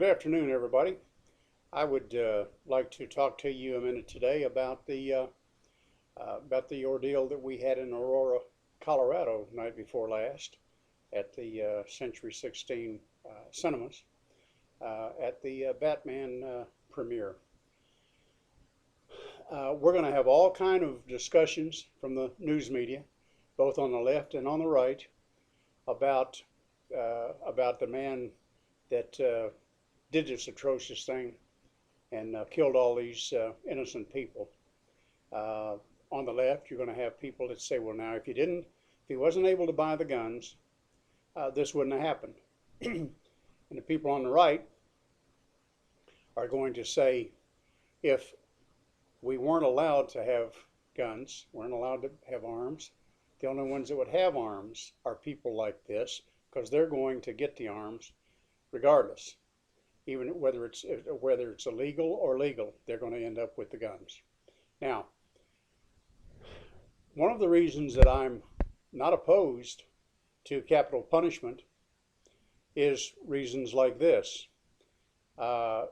Good afternoon, everybody. I would like to talk to you a minute today about the ordeal that we had in Aurora, Colorado, night before last, at the Century 16 Cinemas, at the Batman premiere. We're going to have all kind of discussions from the news media, both on the left and on the right, about the man that did this atrocious thing and killed all these innocent people. On the left, you're going to have people that say, well, now, if he wasn't able to buy the guns, this wouldn't have happened. And the people on the right are going to say, if we weren't allowed to have guns, weren't allowed to have arms, the only ones that would have arms are people like this, because they're going to get the arms regardless. Even whether it's illegal or legal, they're going to end up with the guns. Now, one of the reasons that I'm not opposed to capital punishment is reasons like this. I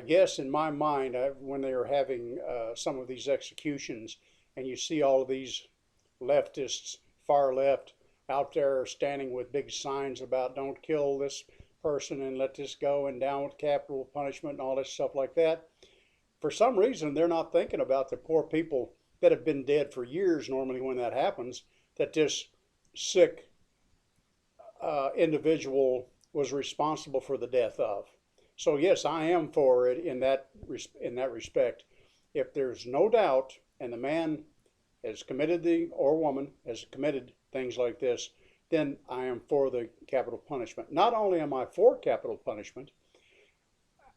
guess in my mind, when they are having some of these executions, and you see all of these leftists, far left, out there standing with big signs about don't kill this person and let this go and down with capital punishment and all this stuff like that. For some reason, they're not thinking about the poor people that have been dead for years normally when that happens, that this sick individual was responsible for the death of. So yes, I am for it in that respect. If there's no doubt and the man has committed or woman has committed things like this, then I am for the capital punishment. Not only am I for capital punishment,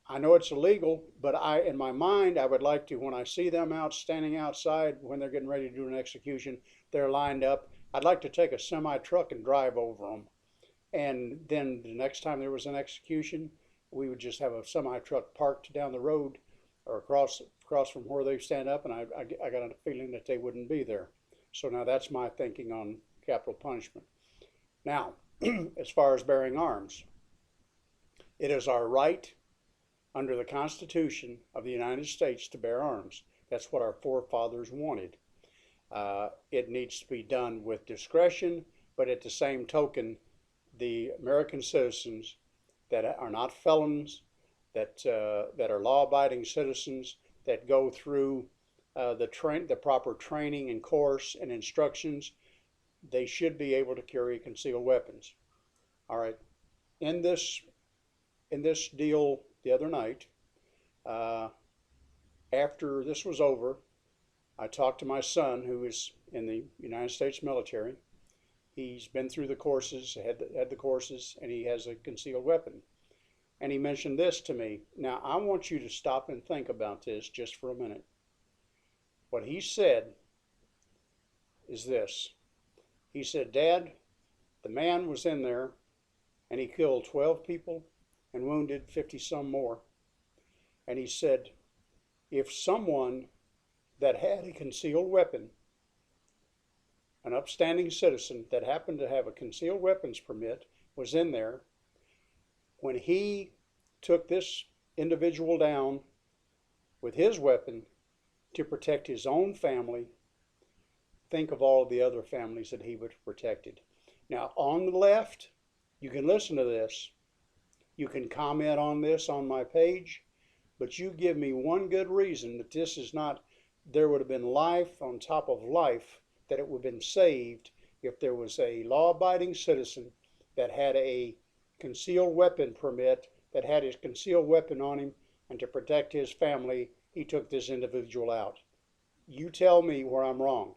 I know it's illegal, but in my mind, I would like to, when I see them standing outside when they're getting ready to do an execution, they're lined up, I'd like to take a semi-truck and drive over them. And then the next time there was an execution, we would just have a semi-truck parked down the road or across from where they stand up, and I got a feeling that they wouldn't be there. So now that's my thinking on capital punishment. Now, as far as bearing arms, it is our right under the Constitution of the United States to bear arms. That's what our forefathers wanted. It needs to be done with discretion, but at the same token, the American citizens that are not felons, that are law-abiding citizens, that go through the proper training and course and instructions, they should be able to carry concealed weapons. All right. In this deal the other night, after this was over, I talked to my son, who is in the United States military. He's been through the courses, had the courses, and he has a concealed weapon. And he mentioned this to me. Now, I want you to stop and think about this just for a minute. What he said is this. He said, Dad, the man was in there and he killed 12 people and wounded 50 some more. And he said, if someone that had a concealed weapon, an upstanding citizen that happened to have a concealed weapons permit, was in there, when he took this individual down with his weapon to protect his own family, think of all of the other families that he would have protected. Now, on the left, you can listen to this. You can comment on this on my page, but you give me one good reason that this is not, there would have been life on top of life, that it would have been saved if there was a law-abiding citizen that had a concealed weapon permit, that had his concealed weapon on him, and to protect his family, he took this individual out. You tell me where I'm wrong.